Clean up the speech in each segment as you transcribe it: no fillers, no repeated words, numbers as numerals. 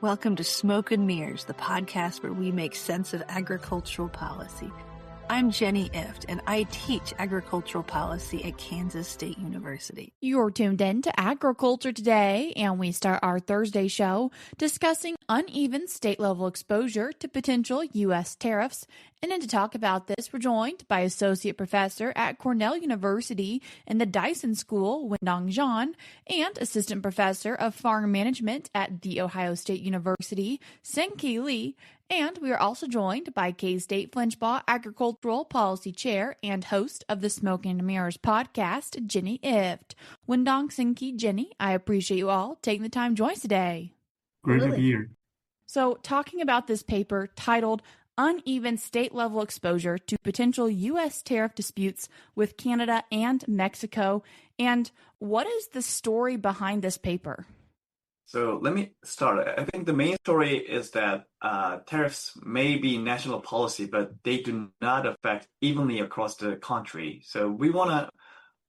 Welcome to Smoke and Mirrors, the podcast where we make sense of agricultural policy. I'm Jenny Ifft, and I teach agricultural policy at Kansas State University. You're tuned in to Agriculture Today, and we start our Thursday show discussing uneven state-level exposure to potential U.S. tariffs. And then to talk about this, we're joined by Associate Professor at Cornell University in the Dyson School, Wendong Zhang, and Assistant Professor of Farm Management at The Ohio State University, Seungki Lee. And we are also joined by K-State Flinchbaugh Agricultural Policy Chair and host of the Smoke and Mirrors podcast, Jenny Ifft. Wendong, Seungki, Jenny, I appreciate you all taking the time to join us today. Great to be here. So, talking about this paper titled Uneven State-Level Exposure to Potential U.S. Tariff Disputes with Canada and Mexico. And what is the story behind this paper? So let me start. I think the main story is that tariffs may be national policy, but they do not affect evenly across the country. So we want to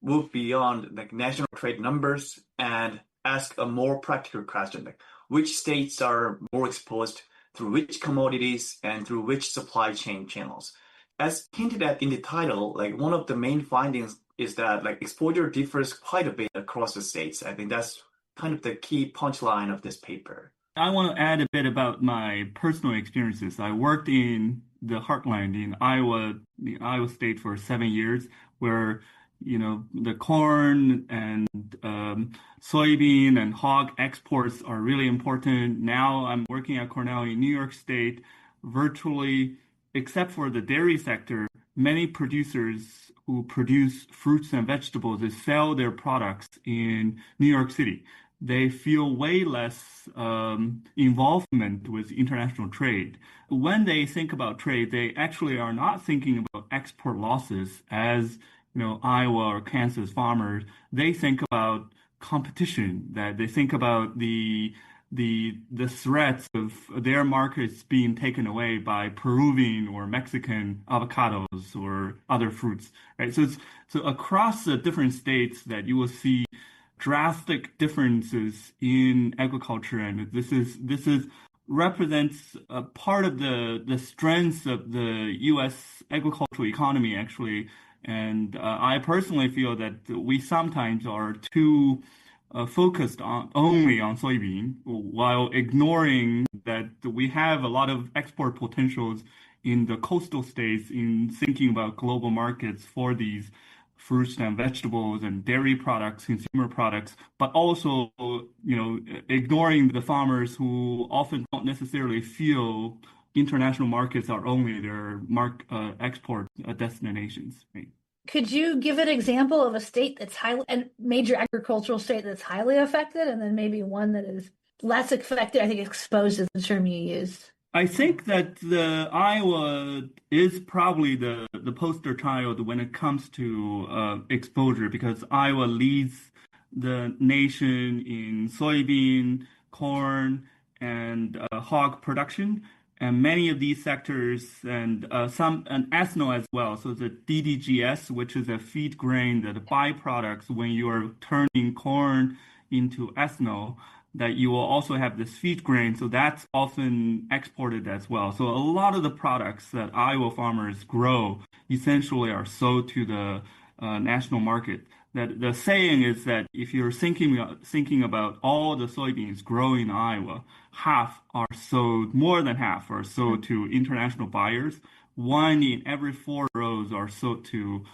move beyond like national trade numbers and ask a more practical question, like which states are more exposed through which commodities and through which supply chain channels. As hinted at in the title, like one of the main findings is that like exposure differs quite a bit across the states. I think that's kind of the key punchline of this paper. I want to add a bit about my personal experiences. I worked in the heartland in Iowa, the Iowa State for 7 years, where the corn and soybean and hog exports are really important. Now I'm working at Cornell in New York State. Virtually, except for the dairy sector, many producers who produce fruits and vegetables they sell their products in New York City. They feel way less involvement with international trade. When they think about trade, they actually are not thinking about export losses as Iowa or Kansas farmers. They think about competition. That they think about the threats of their markets being taken away by Peruvian or Mexican avocados or other fruits. Right. So across the different states that you will see drastic differences in agriculture, and this represents a part of the strengths of the U.S. agricultural economy, actually. And I personally feel that we sometimes are too focused only on soybean, while ignoring that we have a lot of export potentials in the coastal states in thinking about global markets for these fruits and vegetables and dairy products, consumer products, but also, ignoring the farmers who often don't necessarily feel international markets are only their export destinations. Right? Could you give an example of a state that's a major agricultural state that's highly affected, and then maybe one that is less affected? I think exposed is the term you used. I think that the Iowa is probably the poster child when it comes to exposure, because Iowa leads the nation in soybean, corn, and hog production. And many of these sectors and ethanol as well. So the DDGS, which is a feed grain, the byproducts when you are turning corn into ethanol, that you will also have this feed grain. So that's often exported as well. So a lot of the products that Iowa farmers grow essentially are sold to the national market. That the saying is that if you're thinking about all the soybeans grown in Iowa, more than half are sold to international buyers. 1 in every 4 rows are sold to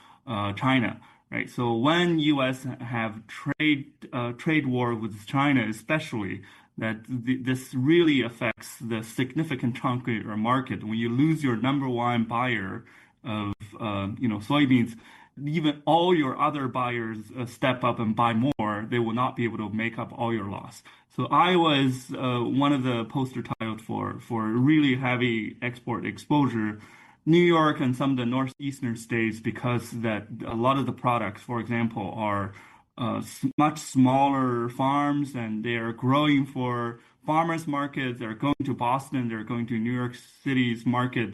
China. Right. So when U.S. have trade war with China, especially, that this really affects the significant chunk of your market. When you lose your number one buyer of soybeans, even all your other buyers step up and buy more, they will not be able to make up all your loss. So Iowa is one of the poster child for really heavy export exposure. New York and some of the northeastern states, because that a lot of the products, for example, are much smaller farms, and they are growing for farmers markets. They're going to Boston. They're going to New York City's market.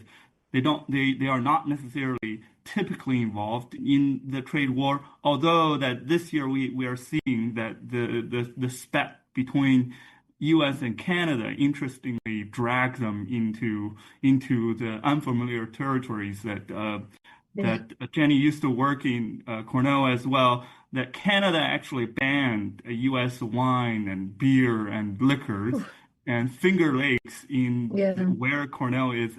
They are not necessarily typically involved in the trade war. Although that this year we are seeing that the spat between U.S. and Canada, interestingly, drag them into the unfamiliar territories that Jenny used to work in Cornell as well. That Canada actually banned U.S. wine and beer and liquors, and Finger Lakes where Cornell is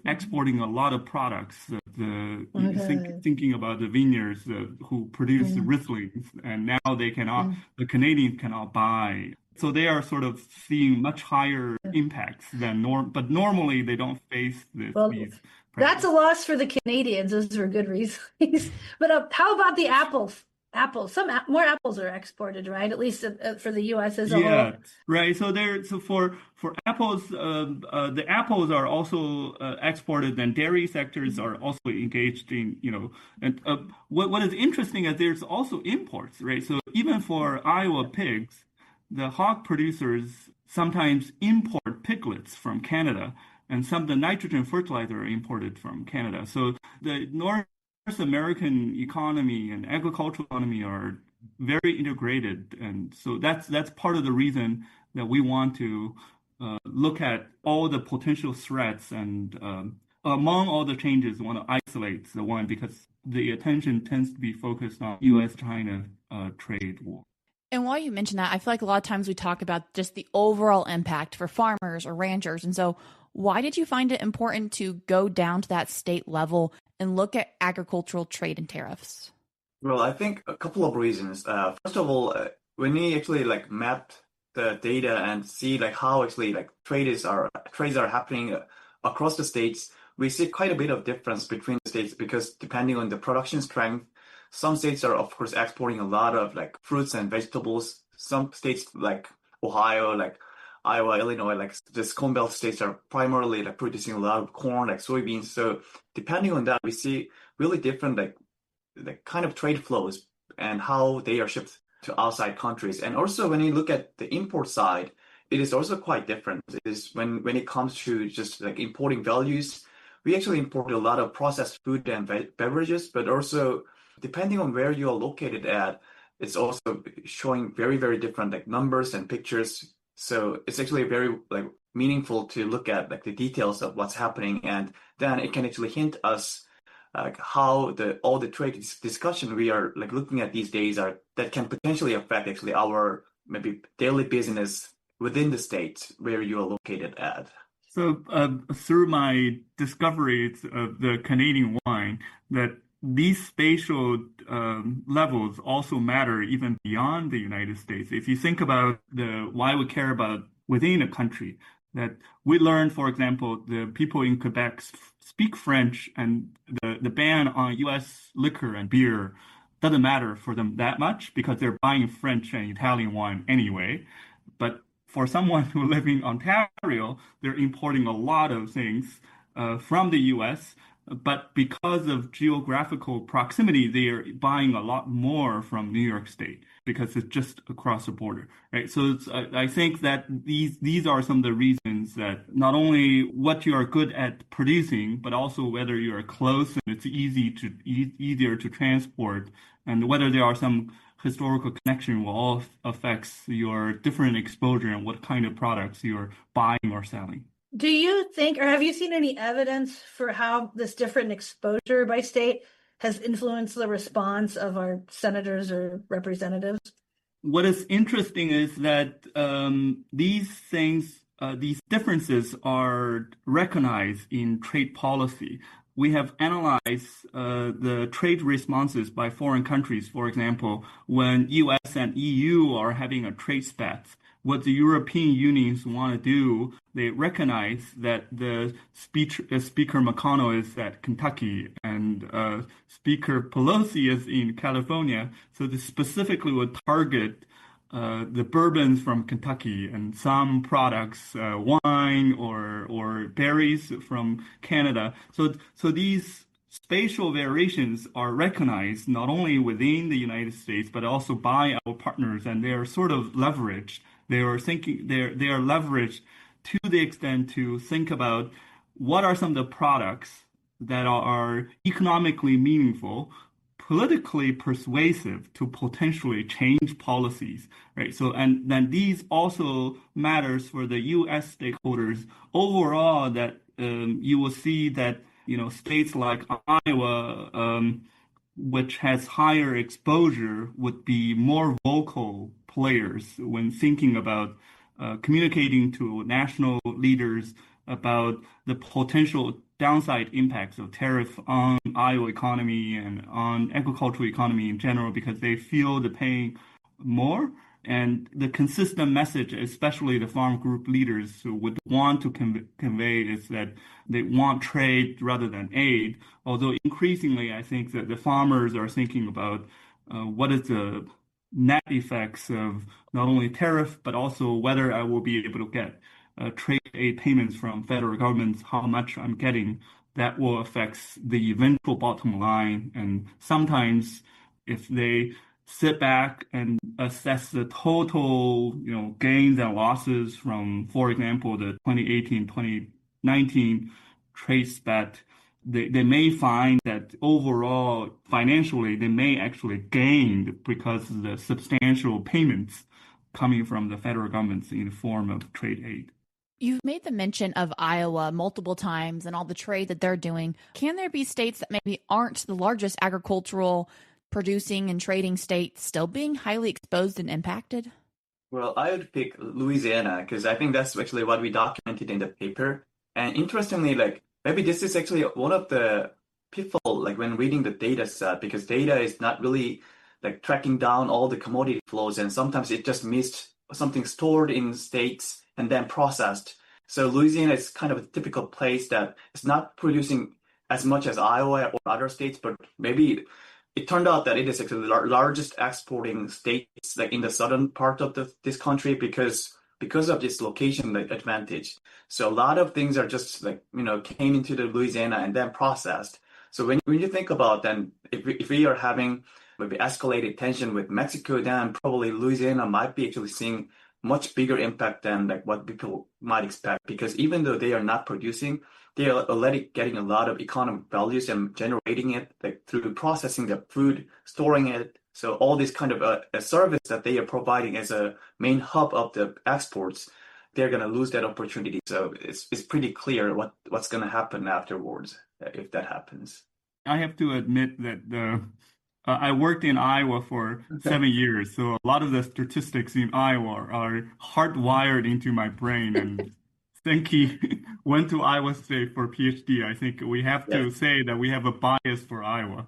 exporting a lot of products. Thinking about the vineyards who produce Rieslings, and now the Canadians cannot buy. So they are sort of seeing much higher impacts than but normally they don't face these pressures. That's a loss for the Canadians. Those are good reasons. But how about the apples? Apples. More apples are exported, right? At least for the U.S. as a whole. Yeah, right. So for apples, the apples are also exported, and dairy sectors are also engaged in, and what is interesting is there's also imports, right? So even for Iowa pigs, the hog producers sometimes import piglets from Canada, and some of the nitrogen fertilizer are imported from Canada. So the North American economy and agricultural economy are very integrated, and so that's part of the reason that we want to look at all the potential threats, and among all the changes, we want to isolate the one because the attention tends to be focused on U.S.-China trade war. And while you mention that, I feel like a lot of times we talk about just the overall impact for farmers or ranchers. And so why did you find it important to go down to that state level and look at agricultural trade and tariffs? Well, I think a couple of reasons. First of all, when we actually map the data and see how actually trades are happening across the states, we see quite a bit of difference between the states because depending on the production strength, some states are of course exporting a lot of fruits and vegetables. Some states like Ohio, Iowa, Illinois, the Corn Belt states are primarily producing a lot of corn, soybeans. So depending on that, we see really different the kind of trade flows and how they are shipped to outside countries. And also when you look at the import side, it is also quite different. It is when it comes to just importing values, we actually import a lot of processed food and beverages, but also depending on where you are located at, it's also showing very, very different numbers and pictures. So it's actually very meaningful to look at the details of what's happening, and then it can actually hint us how all the trade discussion we are looking at these days that can potentially affect actually our maybe daily business within the state where you are located at. So through my discoveries of the Canadian wine, that these spatial levels also matter even beyond the United States. If you think about why we care about within a country, that we learned, for example, the people in Quebec speak French, and the ban on U.S. liquor and beer doesn't matter for them that much because they're buying French and Italian wine anyway. But for someone who lives in Ontario, they're importing a lot of things from the U.S., but because of geographical proximity, they are buying a lot more from New York State because it's just across the border, right? So I think that these are some of the reasons that not only what you are good at producing, but also whether you are close and it's easier to transport, and whether there are some historical connection will all affects your different exposure and what kind of products you're buying or selling. Do you think, or have you seen any evidence for how this different exposure by state has influenced the response of our senators or representatives? What is interesting is that these differences are recognized in trade policy. We have analyzed the trade responses by foreign countries. For example, when U.S. and EU are having a trade spat, what the European unions want to do, they recognize that the Speaker McConnell is at Kentucky and Speaker Pelosi is in California. So they specifically would target the bourbons from Kentucky and some products, wine or berries from Canada. So these spatial variations are recognized not only within the United States, but also by our partners, and they are sort of leveraged. They are leveraged to the extent to think about what are some of the products that are economically meaningful, politically persuasive to potentially change policies, right? So, and then these also matters for the U.S. stakeholders overall. That you will see that states like Iowa, which has higher exposure, would be more vocal players when thinking about communicating to national leaders about the potential downside impacts of tariff on Iowa economy and on agricultural economy in general, because they feel the pain more. And the consistent message, especially the farm group leaders who would want to convey, is that they want trade rather than aid. Although increasingly, I think that the farmers are thinking about what is the net effects of not only tariff, but also whether I will be able to get trade aid payments from federal governments, how much I'm getting. That will affect the eventual bottom line. And sometimes if they sit back and assess the total, gains and losses from, for example, the 2018-2019 trade spat, they may find that overall, financially, they may actually gain because of the substantial payments coming from the federal governments in the form of trade aid. You've made the mention of Iowa multiple times and all the trade that they're doing. Can there be states that maybe aren't the largest agricultural producing and trading states still being highly exposed and impacted? Well, I would pick Louisiana because I think that's actually what we documented in the paper. And interestingly, maybe this is actually one of the pitfall, when reading the data set, because data is not really tracking down all the commodity flows, and sometimes it just missed something stored in states and then processed. So Louisiana is kind of a typical place that is not producing as much as Iowa or other states, but maybe it turned out that it is actually the largest exporting states in the southern part of this country because of this location advantage. So a lot of things are just came into the Louisiana and then processed. So when you think about then if we are having maybe escalated tension with Mexico, then probably Louisiana might be actually seeing much bigger impact than what people might expect, because even though they are not producing, they are already getting a lot of economic values and generating it through processing the food, storing it. So all this kind of a service that they are providing as a main hub of the exports, they're going to lose that opportunity. So it's pretty clear what's going to happen afterwards if that happens. I have to admit that I worked in Iowa for 7 years, so a lot of the statistics in Iowa are hardwired into my brain. And Seungki went to Iowa State for PhD. I think we have to say that we have a bias for Iowa.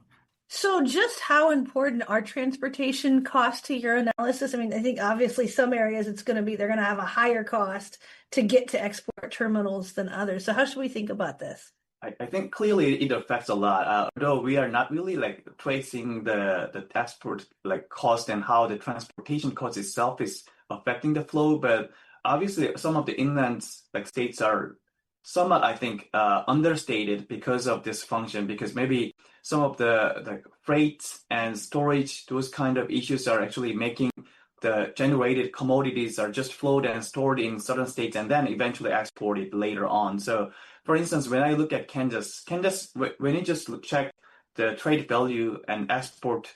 So just how important are transportation costs to your analysis? I mean, I think obviously some areas they're going to have a higher cost to get to export terminals than others. So how should we think about this? I think clearly it affects a lot, although we are not really tracing the export cost and how the transportation cost itself is affecting the flow. But obviously some of the inland states are somewhat, I think, understated because of this function, because maybe some of the freight and storage, those kind of issues are actually making the generated commodities are just flowed and stored in certain states and then eventually exported later on. So for instance, when I look at Kansas, when you just check the trade value and export,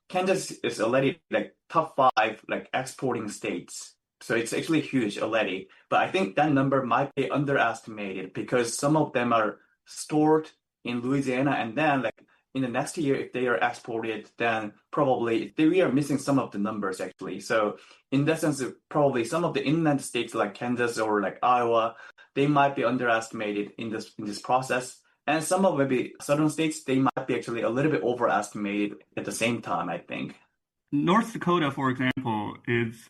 Kansas is already top 5 exporting states. So it's actually huge already. But I think that number might be underestimated because some of them are stored in Louisiana, and then in the next year, if they are exported, then probably we are missing some of the numbers actually. So in that sense, probably some of the inland states like Kansas or Iowa, they might be underestimated in this process. And some of maybe southern states, they might be actually a little bit overestimated at the same time, I think. North Dakota, for example, is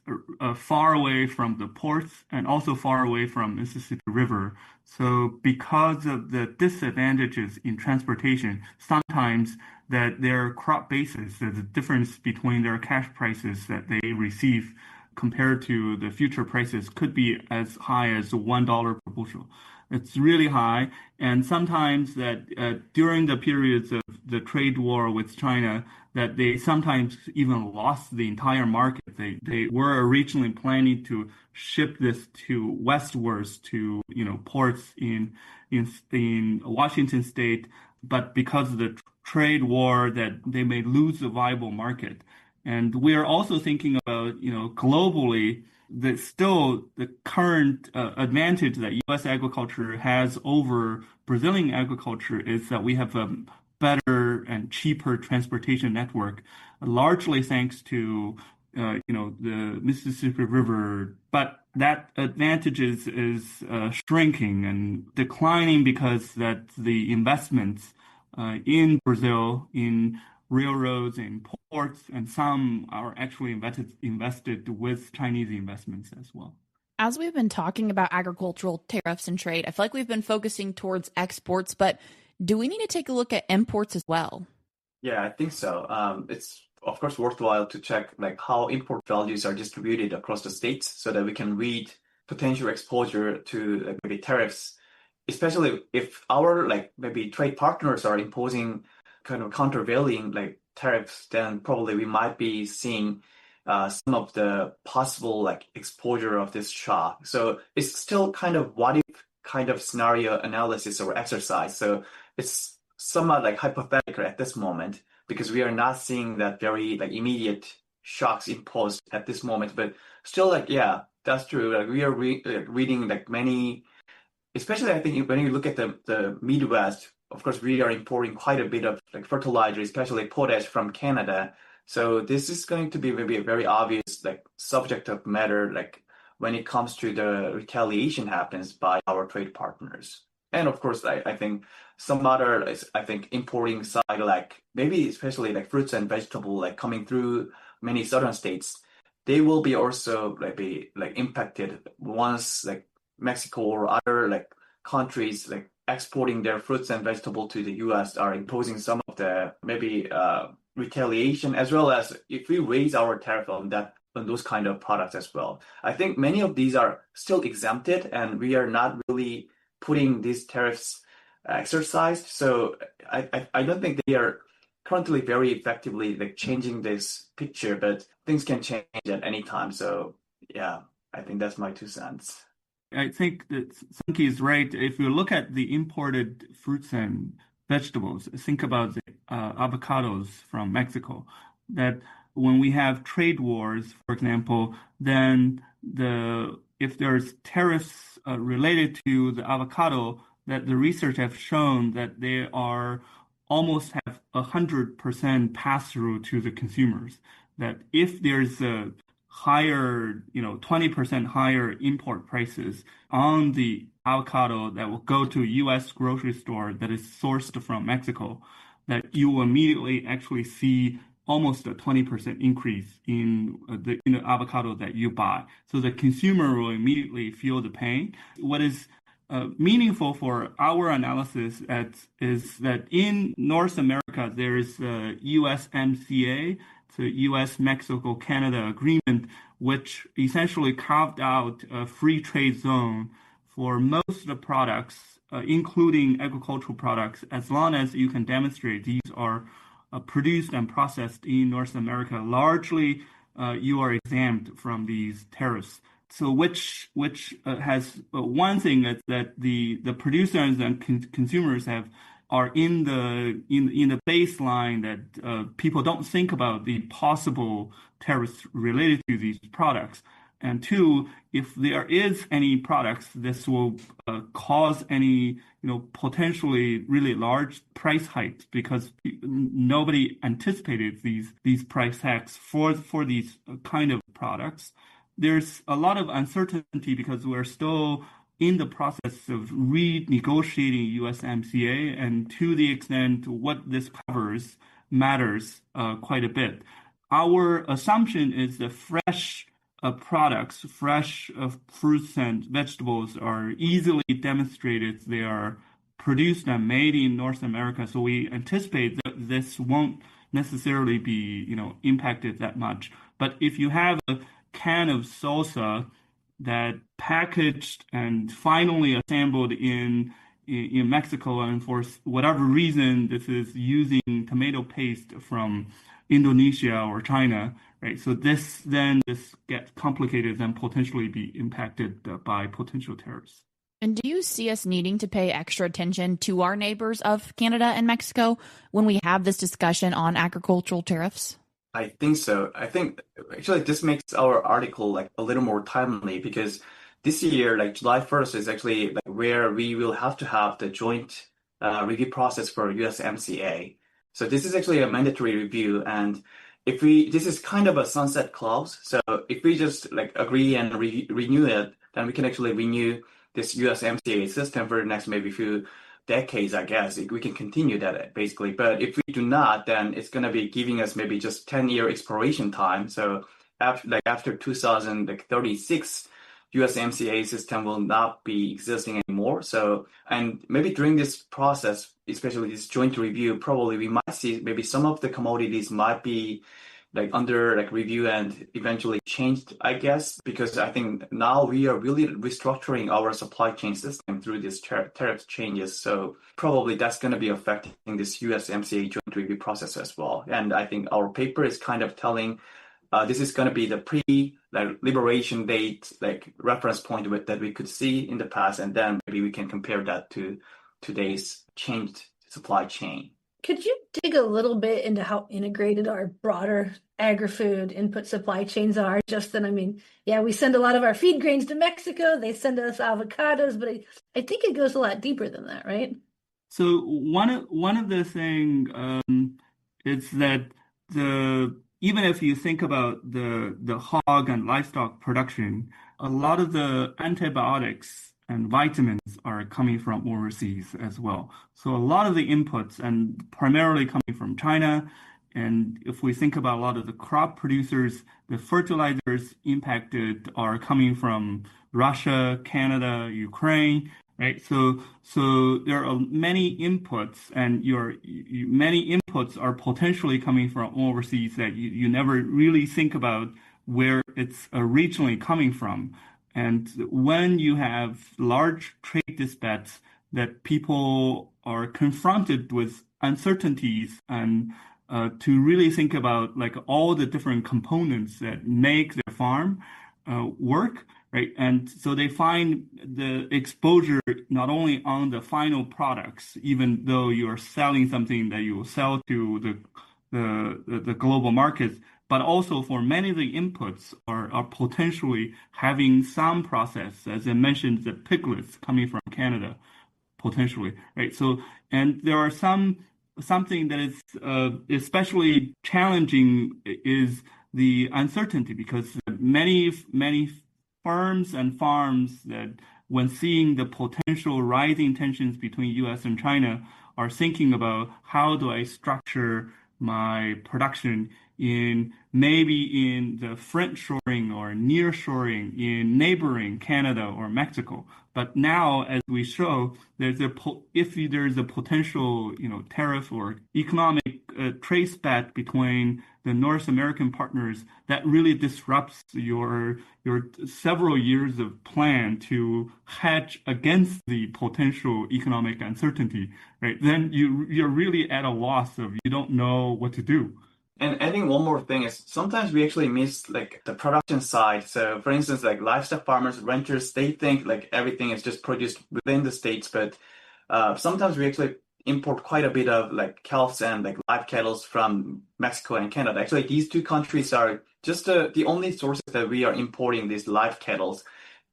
far away from the ports and also far away from Mississippi River. So because of the disadvantages in transportation, sometimes that their crop basis, the difference between their cash prices that they receive compared to the future prices could be as high as $1 per bushel. It's really high. And sometimes that during the periods of the trade war with China, that they sometimes even lost the entire market. They were originally planning to ship this to westwards to ports in Washington State, but because of the trade war, that they may lose a viable market. And we are also thinking about, globally, that still the current advantage that U.S. agriculture has over Brazilian agriculture is that we have a better and cheaper transportation network, largely thanks to the Mississippi River. But that advantage is shrinking and declining because that the investments in Brazil in railroads and ports, and some are actually invested with Chinese investments as well. As we've been talking about agricultural tariffs and trade, I feel like we've been focusing towards exports, but do we need to take a look at imports as well? Yeah, I think so. It's of course worthwhile to check like how import values are distributed across the states so that we can read potential exposure to like, maybe tariffs, especially if our like maybe trade partners are imposing kind of countervailing like tariffs, then probably we might be seeing some of the possible like exposure of this shock. So it's still kind of what if kind of scenario analysis or exercise. So it's somewhat like hypothetical at this moment because we are not seeing that very like immediate shocks imposed at this moment. But still, like yeah, that's true. Like we are reading like many, especially I think when you look at the Midwest. Of course, we are importing quite a bit of like fertilizer, especially potash from Canada. So this is going to be maybe a very obvious like subject of matter, like when it comes to the retaliation happens by our trade partners. And of course, I think some other, I think importing side, like maybe especially like fruits and vegetable, like coming through many southern states, they will be also like be like impacted once like Mexico or other like countries like exporting their fruits and vegetable to the US are imposing some of the maybe retaliation, as well as if we raise our tariff on that on those kind of products as well. I think many of these are still exempted and we are not really putting these tariffs exercised. So I don't think they are currently very effectively like changing this picture, but things can change at any time. So yeah, I think that's my 2 cents. I think that Seungki is right. If you look at the imported fruits and vegetables, think about the avocados from Mexico, that when we have trade wars, for example, then if there's tariffs related to the avocado, that the research have shown that they are almost have 100% pass through to the consumers. That if there's a higher, 20% higher import prices on the avocado that will go to a U.S. grocery store that is sourced from Mexico, that you will immediately actually see almost a 20% increase in the avocado that you buy. So the consumer will immediately feel the pain. What is meaningful for our analysis is that in North America, there is a USMCA, the U.S.-Mexico-Canada agreement, which essentially carved out a free trade zone for most of the products, including agricultural products, as long as you can demonstrate these are produced and processed in North America. Largely, you are exempt from these tariffs. So, which has one thing that the producers and consumers are in the baseline that people don't think about the possible tariffs related to these products. And two, if there is any products, this will cause any potentially really large price hikes because nobody anticipated these price hikes for these kind of products. There's a lot of uncertainty because we're still in the process of renegotiating USMCA, and to the extent what this covers matters quite a bit. Our assumption is that fresh products, fresh fruits and vegetables are easily demonstrated. They are produced and made in North America, so we anticipate that this won't necessarily be impacted that much. But if you have a can of salsa that packaged and finally assembled in Mexico, and for whatever reason, this is using tomato paste from Indonesia or China, right? So this gets complicated and potentially be impacted by potential tariffs. And do you see us needing to pay extra attention to our neighbors of Canada and Mexico when we have this discussion on agricultural tariffs? I think so. I think actually this makes our article like a little more timely because this year, like July 1st, is actually like where we will have to have the joint review process for USMCA. So this is actually a mandatory review, and this is kind of a sunset clause. So if we just like agree and renew it, then we can actually renew this USMCA system for the next maybe few decades, I guess. We can continue that basically. But if we do not, then it's going to be giving us maybe just 10-year expiration time. So after 2036, USMCA system will not be existing anymore. So, and maybe during this process, especially this joint review, probably we might see maybe some of the commodities might be like under like review and eventually changed, I guess, because I think now we are really restructuring our supply chain system through these tariff changes. So probably that's going to be affecting this USMCA joint review process as well. And I think our paper is kind of telling this is going to be the pre-liberation date, like reference point that we could see in the past, and then maybe we can compare that to today's changed supply chain. Could you dig a little bit into how integrated our broader agri-food input supply chains are? Justin, I mean, yeah, we send a lot of our feed grains to Mexico. They send us avocados, but I think it goes a lot deeper than that, right? So one of the thing is that even if you think about the hog and livestock production, a lot of the antibiotics and vitamins are coming from overseas as well. So a lot of the inputs and primarily coming from China. And if we think about a lot of the crop producers, the fertilizers impacted are coming from Russia, Canada, Ukraine, right? So there are many inputs, and many inputs are potentially coming from overseas that you never really think about where it's originally coming from. And when you have large trade disputes that people are confronted with uncertainties and to really think about like all the different components that make their farm work, right? And so they find the exposure not only on the final products, even though you are selling something that you will sell to the global markets, but also for many of the inputs are potentially having some process, as I mentioned, the piglets coming from Canada, potentially, right? So, and there are something that is especially challenging is the uncertainty, because many firms and farms that when seeing the potential rising tensions between U.S. and China are thinking about how do I structure my production in the friend-shoring or near-shoring in neighboring Canada or Mexico. But now, as we show, if there's a potential, tariff or economic trade spat between the North American partners, that really disrupts your several years of plan to hedge against the potential economic uncertainty, right? Then you're really at a loss of you don't know what to do. And adding one more thing is sometimes we actually miss like the production side. So for instance, like livestock farmers, ranchers, they think like everything is just produced within the states, but sometimes we actually import quite a bit of like cows and like live cattle from Mexico and Canada. Actually, these two countries are just the only sources that we are importing these live cattle.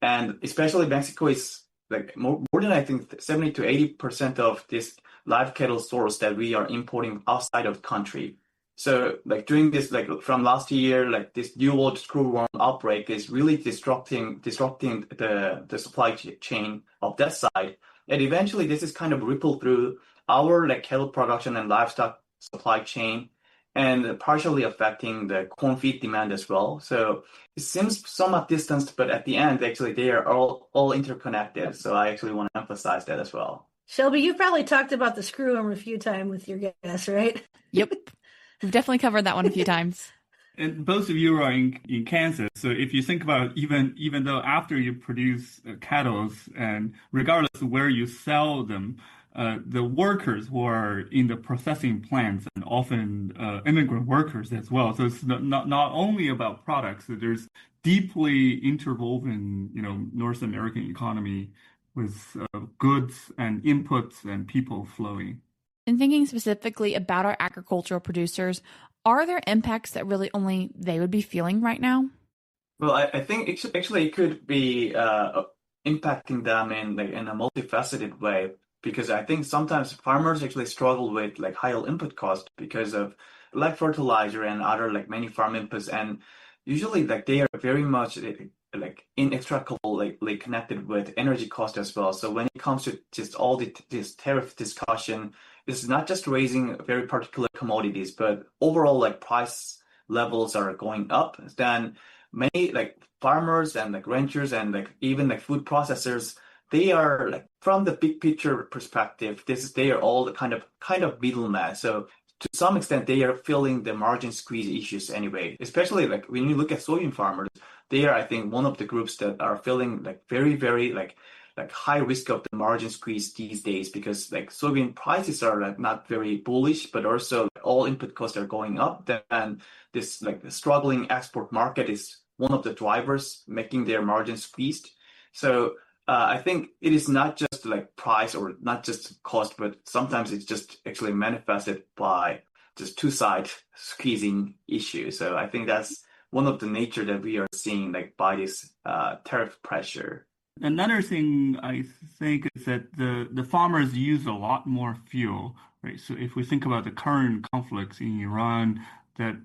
And especially Mexico is like more than I think 70 to 80% of this live cattle source that we are importing outside of the country. So like during this, like from last year, like this New World screwworm outbreak is really disrupting the supply chain of that side. And eventually this is kind of rippled through our like cattle production and livestock supply chain and partially affecting the corn feed demand as well. So it seems somewhat distanced, but at the end, actually they are all interconnected. So I actually want to emphasize that as well. Shelby, you've probably talked about the screwworm a few times with your guests, right? Yep. We've definitely covered that one a few times. And both of you are in Kansas, so if you think about even though after you produce cattle, and regardless of where you sell them, the workers who are in the processing plants and often immigrant workers as well. So it's not only about products. So there's deeply interwoven, North American economy with goods and inputs and people flowing. And thinking specifically about our agricultural producers, are there impacts that really only they would be feeling right now? Well, I think actually it could be impacting them in a multifaceted way because I think sometimes farmers actually struggle with like higher input cost because of like fertilizer and other like many farm inputs, and usually like they are very much like inextricably like connected with energy cost as well. So when it comes to just all this tariff discussion, it's not just raising very particular commodities, but overall like price levels are going up. Then many like farmers and like ranchers and like even like food processors, they are like from the big picture perspective, they are all the kind of middleman. So to some extent they are feeling the margin squeeze issues anyway, especially like when you look at soybean farmers, they are I think one of the groups that are feeling like very like high risk of the margin squeeze these days because like soybean prices are like not very bullish, but also like, all input costs are going up. Then this like the struggling export market is one of the drivers making their margins squeezed. So I think it is not just like price or not just cost, but sometimes it's just actually manifested by just two-side squeezing issue. So I think that's one of the nature that we are seeing like by this tariff pressure. Another thing I think is that the farmers use a lot more fuel, right? So if we think about the current conflicts in Iran, that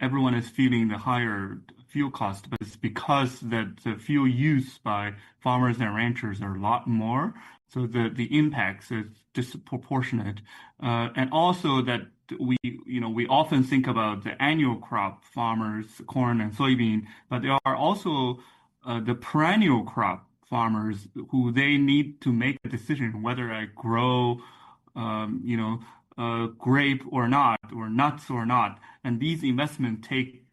everyone is feeling the higher fuel cost, but it's because that the fuel used by farmers and ranchers are a lot more. So the impacts is disproportionate. And also that we often think about the annual crop farmers, corn and soybean, but there are also the perennial crop farmers who they need to make a decision whether I grow, grape or not, or nuts or not. And these investments take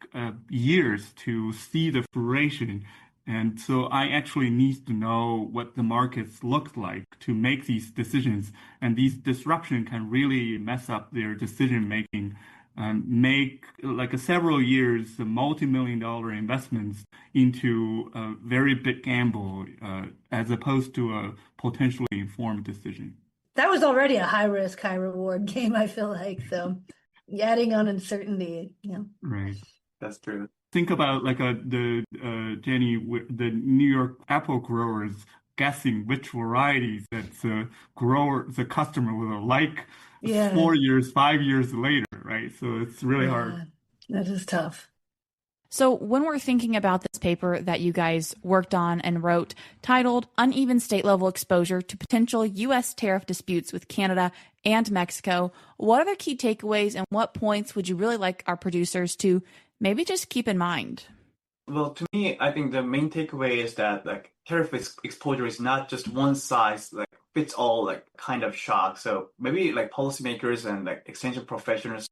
years to see the fruition. And so I actually need to know what the markets look like to make these decisions. And these disruption can really mess up their decision making and make like a several years, multi-million dollar investments into a very big gamble as opposed to a potentially informed decision. That was already a high risk, high reward game, I feel like. So adding on uncertainty, Right. That's true. Think about like Jenny, the New York apple growers guessing which varieties that the customer will like Yeah, 4 years, 5 years later, right? So it's really hard. yeah, that is tough. So, when we're thinking about this paper that you guys worked on and wrote titled Uneven State Level Exposure to Potential U.S. Tariff Disputes with Canada and Mexico, what are the key takeaways and what points would you really like our producers to maybe just keep in mind? Well, to me, I think the main takeaway is that like tariff exposure is not just one size like fits all like kind of shock. So maybe like policymakers and like extension professionals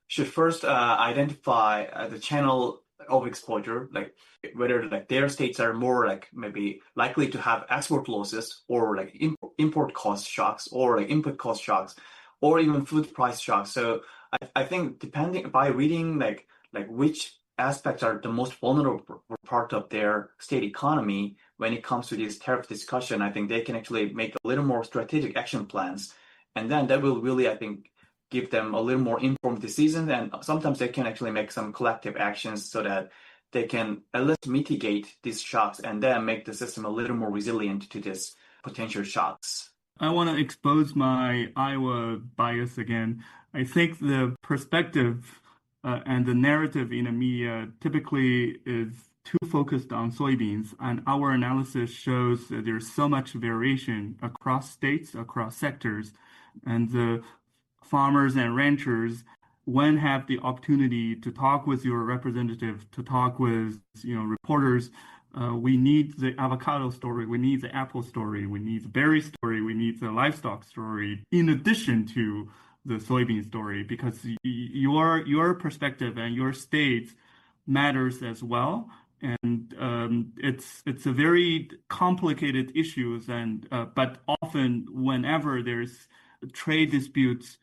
should first identify the channel of exposure, like whether like their states are more like maybe likely to have export losses or like import cost shocks or like input cost shocks or even food price shocks. So I think depending by reading like which aspects are the most vulnerable part of their state economy when it comes to this tariff discussion, I think they can actually make a little more strategic action plans. And then that will really, I think, give them a little more informed decisions. And sometimes they can actually make some collective actions so that they can at least mitigate these shocks and then make the system a little more resilient to these potential shocks. I want to expose my Iowa bias again. I think the perspective and the narrative in the media typically is too focused on soybeans, and our analysis shows that there's so much variation across states, across sectors, and the farmers and ranchers, when have the opportunity to talk with your representative, to talk with reporters. We need the avocado story, we need the apple story, we need the berry story, we need the livestock story, in addition to the soybean story, because your perspective and your state matters as well. And it's a very complicated issues, and but often whenever there's trade disputes,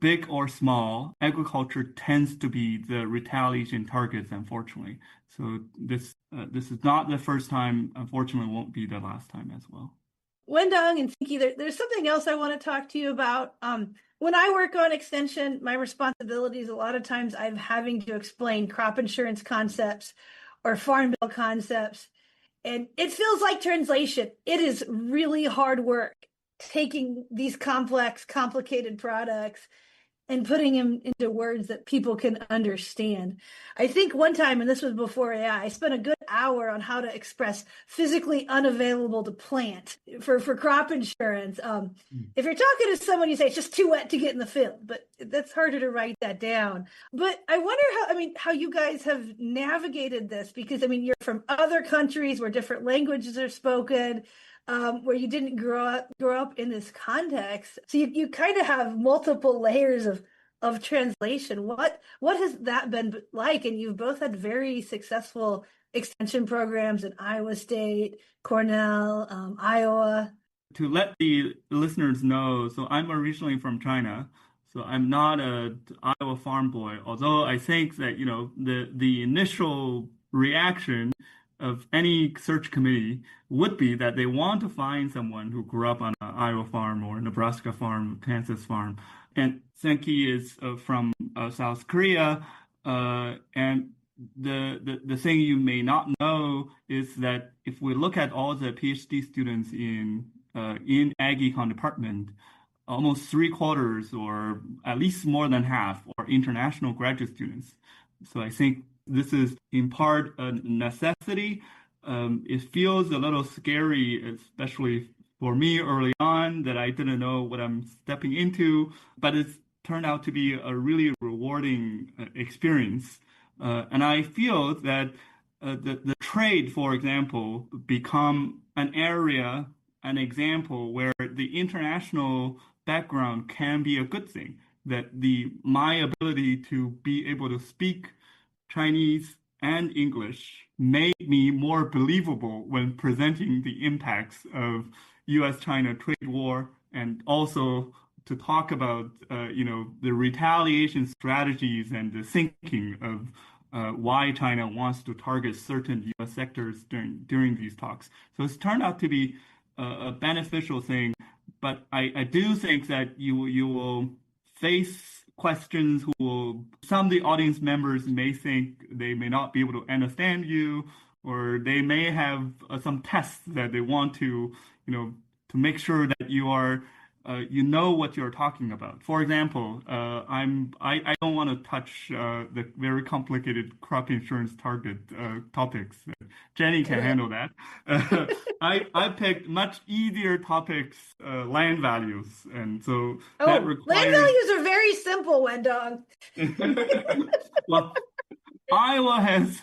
big or small, agriculture tends to be the retaliation targets, unfortunately. So this is not the first time, unfortunately, won't be the last time as well. Wendong and Seungki, there's something else I want to talk to you about. When I work on extension, my responsibilities, a lot of times I'm having to explain crop insurance concepts or farm bill concepts. And it feels like translation. It is really hard work taking these complex, complicated products and putting them into words that people can understand. I think one time, and this was before AI, I spent a good hour on how to express physically unavailable to plant for crop insurance. If you're talking to someone, you say it's just too wet to get in the field, but that's harder to write that down. But I wonder how you guys have navigated this, because you're from other countries where different languages are spoken. Where you didn't grow up in this context, so you kind of have multiple layers of translation. What has that been like? And you've both had very successful extension programs in Iowa State, Cornell, Iowa. To let the listeners know, so I'm originally from China, so I'm not a Iowa farm boy. Although I think that the initial reaction of any search committee would be that they want to find someone who grew up on an Iowa farm or a Nebraska farm, Kansas farm. And Seungki is from South Korea. And the thing you may not know is that if we look at all the PhD students in Ag Econ department, almost 3/4 or at least more than half are international graduate students. So I think this is in part a necessity. It feels a little scary, especially for me early on, that I didn't know what I'm stepping into, but it's turned out to be a really rewarding experience. And I feel that the trade, for example, become an area, an example where the international background can be a good thing. That my ability to be able to speak Chinese and English made me more believable when presenting the impacts of U.S.-China trade war, and also to talk about the retaliation strategies and the thinking of why China wants to target certain U.S. sectors during these talks. So it's turned out to be a beneficial thing, but I do think that you will face questions some of the audience members may think they may not be able to understand you, or they may have some tests that they want to make sure that you are what you're talking about. For example, I don't want to touch the very complicated crop insurance target topics. Jenny can handle that. I picked much easier topics, land values, and so that requires. Land values are very simple, Wendong. Well, Iowa has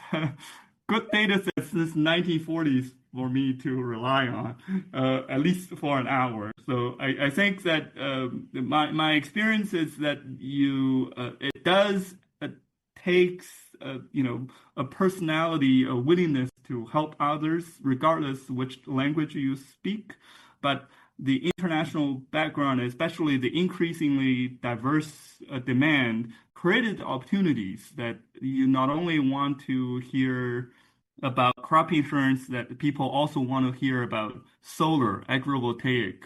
good data sets since 1940s for me to rely on, at least for an hour. So I think that my experience is that it does takes a personality, a willingness to help others, regardless which language you speak. But the international background, especially the increasingly diverse demand, created opportunities that you not only want to hear about crop insurance, that people also want to hear about solar, agrivoltaic,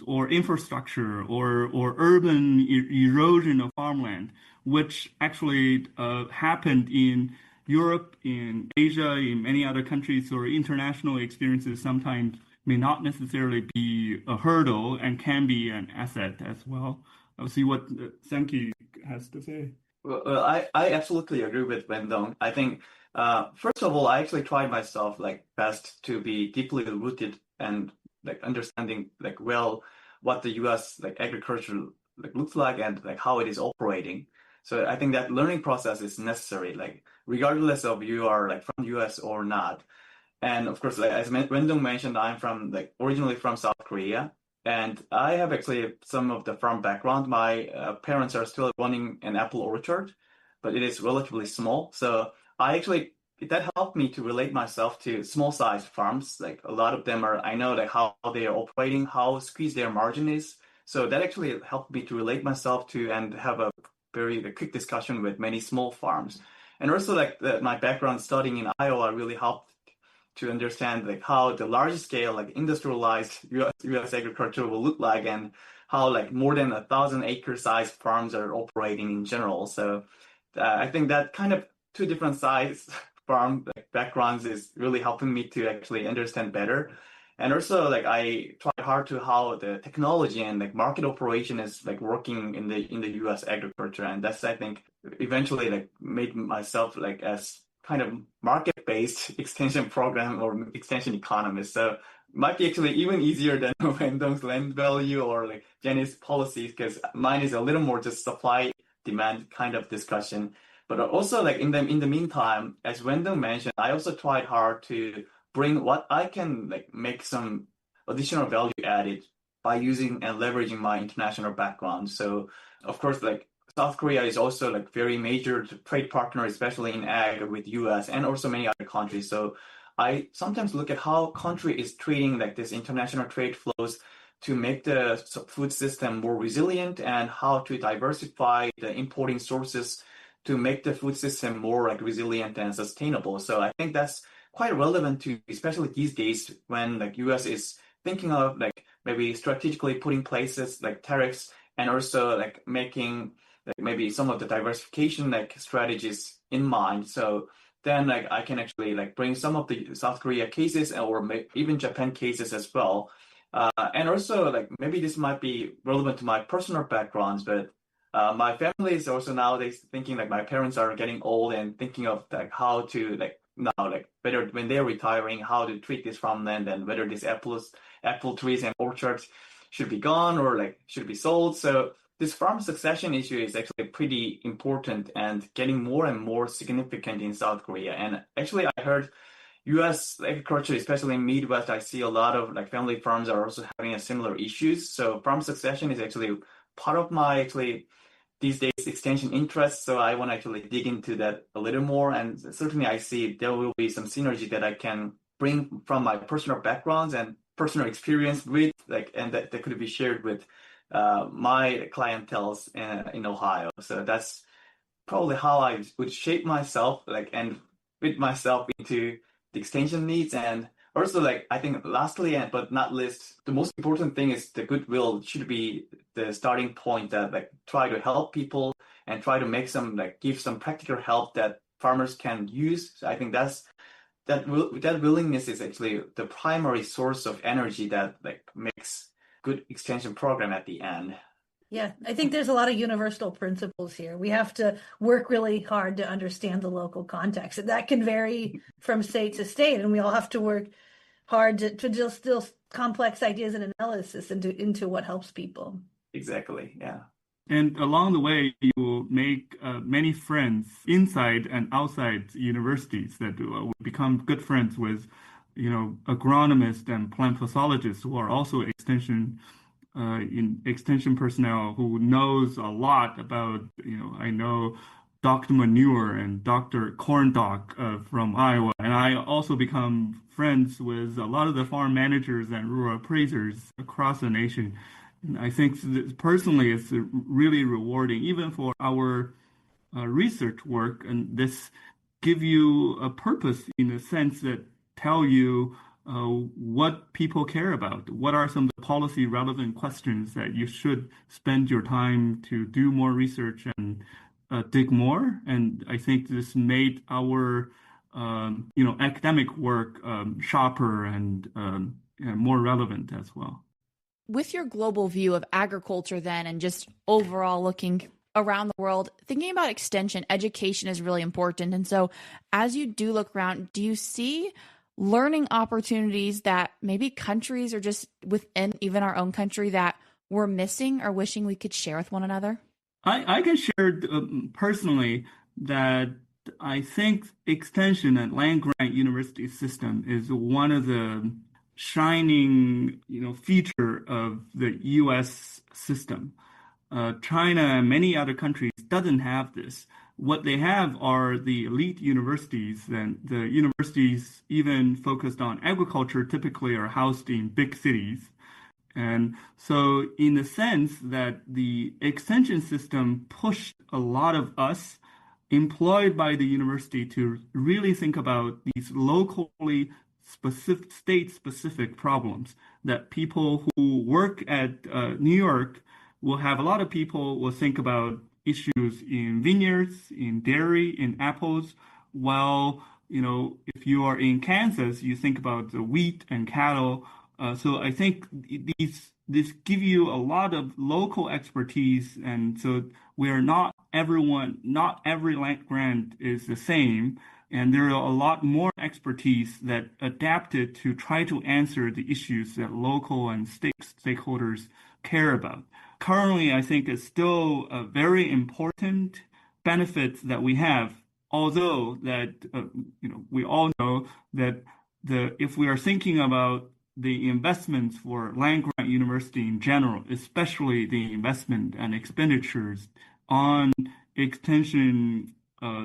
or infrastructure, or urban erosion of farmland, which actually happened in Europe, in Asia, in many other countries, or international experiences sometimes may not necessarily be a hurdle and can be an asset as well. I'll see what Seungki has to say. Well, I absolutely agree with Wendong. I think, first of all, I actually tried myself best to be deeply rooted and understanding what the U.S. agriculture looks like and how it is operating. So I think that learning process is necessary, regardless of you are from U.S. or not. And of course, as Wendong mentioned, I'm originally from South Korea, and I have actually some of the farm background. My parents are still running an apple orchard, but it is relatively small. So that helped me to relate myself to small sized farms. A lot of them I know how they are operating, how squeezed their margin is. So that actually helped me to relate myself to and have a very quick discussion with many small farms. And also my background studying in Iowa really helped to understand like how the large scale like industrialized US agriculture will look like, and how like more than 1,000-acre size farms are operating in general. So I think that kind of two different size farm like, backgrounds is really helping me to actually understand better. And also like I tried hard to how the technology and like market operation is like working in the US agriculture. And that's I think eventually like made myself like as kind of market-based extension program or extension economist. So might be actually even easier than Wendong's land value or like Jenny's policies, because mine is a little more just supply demand kind of discussion. But also like in the meantime, as Wendong mentioned, I also tried hard to bring what I can like make some additional value added by using and leveraging my international background. So of course, like South Korea is also like very major trade partner, especially in ag with US and also many other countries. So I sometimes look at how country is treating like this international trade flows to make the food system more resilient, and how to diversify the importing sources to make the food system more like resilient and sustainable. So I think that's quite relevant to, especially these days when like US is thinking of like maybe strategically putting places like tariffs, and also like making like maybe some of the diversification like strategies in mind. So then like I can actually like bring some of the South Korea cases or even Japan cases as well. And also like maybe this might be relevant to my personal backgrounds, but my family is also nowadays thinking like my parents are getting old and thinking of like how to like now like whether when they're retiring, how to treat this farmland, and whether these apple trees and orchards should be gone or like should be sold. So this farm succession issue is actually pretty important and getting more and more significant in South Korea. And actually I heard US agriculture, especially in Midwest, I see a lot of like family farms are also having a similar issues. So farm succession is actually part of my actually these days extension interest. So I want to actually dig into that a little more. And certainly I see there will be some synergy that I can bring from my personal backgrounds and personal experience with like, and that could be shared with my clientels in Ohio. So that's probably how I would shape myself like and fit myself into the extension needs. And also like I think lastly and but not least, the most important thing is the goodwill should be the starting point, that like try to help people and try to make some like give some practical help that farmers can use. So I think that willingness is actually the primary source of energy that like makes good extension program at the end. Yeah, I think there's a lot of universal principles here. We have to work really hard to understand the local context, and that can vary from state to state. And we all have to work hard to distill complex ideas and analysis into what helps people. Exactly, yeah. And along the way, you will make many friends inside and outside universities that will become good friends with, agronomists and plant pathologists who are also extension personnel who knows a lot about, I know Dr. Manure and Dr. Corndock from Iowa. And I also become friends with a lot of the farm managers and rural appraisers across the nation. And I think personally it's really rewarding, even for our research work. And this give you a purpose in the sense that tell you what people care about. What are some of the policy relevant questions that you should spend your time to do more research and dig more? And I think this made our, academic work sharper and more relevant as well. With your global view of agriculture then, and just overall looking around the world, thinking about extension, education is really important. And so as you do look around, do you see learning opportunities that maybe countries or just within even our own country that we're missing or wishing we could share with one another? I can share personally that I think extension and land-grant university system is one of the shining, feature of the U.S. system. China and many other countries doesn't have this. What they have are the elite universities, and the universities even focused on agriculture typically are housed in big cities. And so in the sense that the extension system pushed a lot of us employed by the university to really think about these locally state-specific problems that people who work at New York will have a lot of people will think about issues in vineyards, in dairy, in apples, while, if you are in Kansas, you think about the wheat and cattle. So I think this give you a lot of local expertise, and so not every land grant is the same, and there are a lot more expertise that adapted to try to answer the issues that local and stakeholders care about. Currently, I think it's still a very important benefit that we have, although that we all know that if we are thinking about the investments for land-grant university in general, especially the investment and expenditures on extension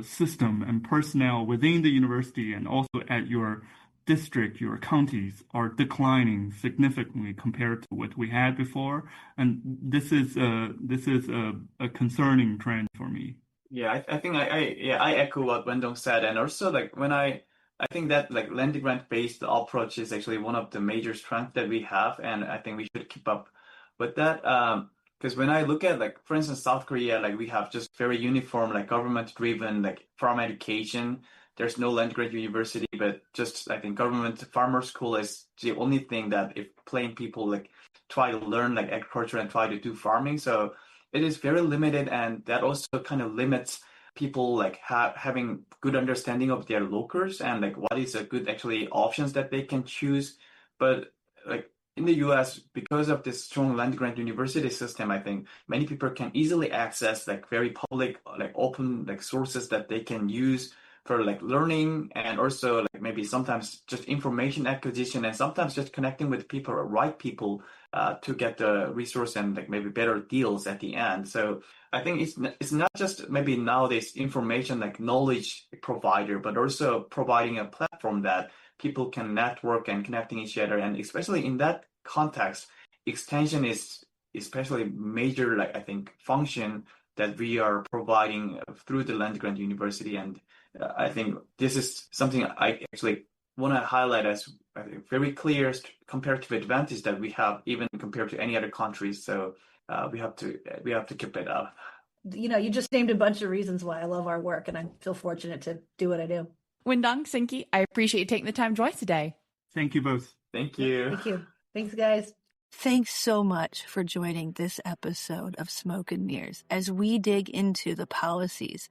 system and personnel within the university and also at your district, your counties are declining significantly compared to what we had before, and this is a concerning trend for me. Yeah, I think I echo what Wendong said, and also I think that land grant based approach is actually one of the major strengths that we have, and I think we should keep up with that. Because when I look at for instance, South Korea, we have just very uniform government driven farm education. There's no land grant university, but just I think government farmer school is the only thing that if plain people try to learn agriculture and try to do farming. So it is very limited, and that also kind of limits people having good understanding of their locals and what is a good actually options that they can choose. But in the US, because of this strong land grant university system, I think many people can easily access very public open sources that they can use for learning, and also maybe sometimes just information acquisition, and sometimes just connecting with people or right people to get the resource and maybe better deals at the end. So I think it's not just maybe nowadays information knowledge provider, but also providing a platform that people can network and connecting each other. And especially in that context, extension is especially major I think function that we are providing through the land grant university. And I think this is something I actually want to highlight as I think very clear comparative advantage that we have even compared to any other countries. So we have to keep it up. You just named a bunch of reasons why I love our work, and I feel fortunate to do what I do. Wendong, Seungki, I appreciate you taking the time to join us today. Thank you both. Thank you. Thank you. Thanks, guys. Thanks so much for joining this episode of Smoke and Mirrors as we dig into the policies